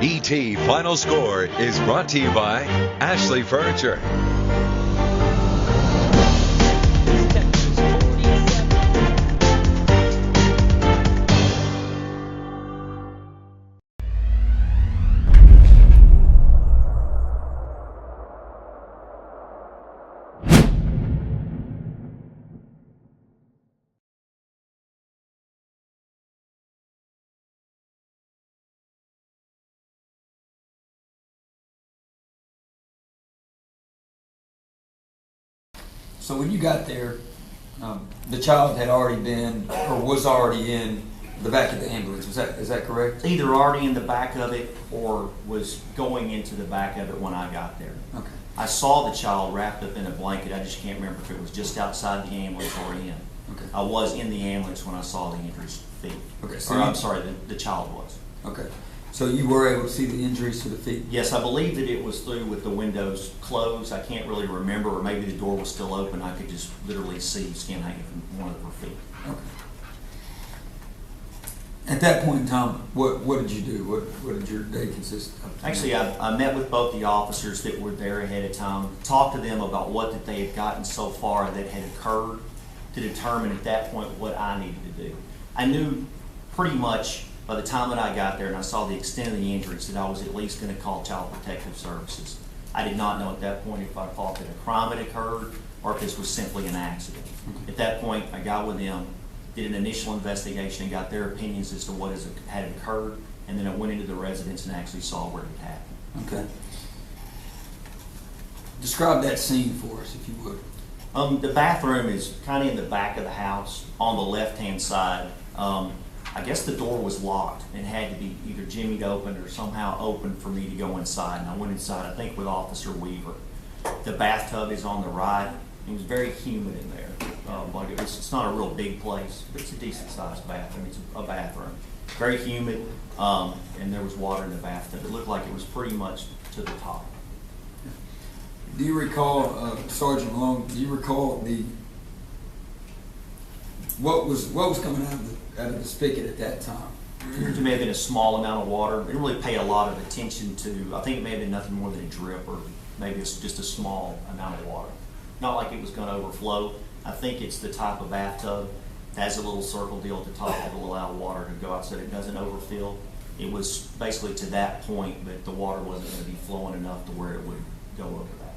ET Final Score is brought to you by Ashley Furniture. So when you got there, the child had already been, or was already in the back of the ambulance. Is that correct? Either already in the back of it or was going into the back of it when I got there. Okay. I saw the child wrapped up in a blanket. I just can't remember if it was just outside the ambulance or in. Okay. I was in the ambulance when I saw the injuries feet. Okay. So I'm sorry, the child was. Okay. So you were able to see the injuries to the feet? Yes, I believe that it was through with the windows closed. I can't really remember, or maybe the door was still open. I could just literally see skin hanging from one of her feet. Okay. At that point in time, what did you do? What did your day consist of? Actually, I met with both the officers that were there ahead of time, talked to them about what that they had gotten so far that had occurred to determine at that point what I needed to do. I knew pretty much by the time that I got there and I saw the extent of the injuries that I was at least going to call Child Protective Services. I did not know at that point if I thought that a crime had occurred or if this was simply an accident. At that point, I got with them, did an initial investigation and got their opinions as to what had occurred, and then I went into the residence and actually saw where it happened. Okay. Describe that scene for us, if you would. The bathroom is kind of in the back of the house on the left-hand side. I guess the door was locked and had to be either jimmied open or somehow open for me to go inside. And I went inside, I think, with Officer Weaver. The bathtub is on the right. It was very humid in there. It's not a real big place, but it's a decent-sized bathroom. It's a bathroom. Very humid, and there was water in the bathtub. It looked like it was pretty much to the top. Do you recall, Sergeant Malone? Do you recall what was coming out of the spigot at that time? It may have been a small amount of water. It didn't really pay a lot of attention to. I think it may have been nothing more than a drip, or maybe it's just a small amount of water. Not like it was going to overflow. I think it's the type of bathtub that has a little circle deal at the top that will allow water to go out so that it doesn't overfill. It was basically to that point that the water wasn't going to be flowing enough to where it would go over that.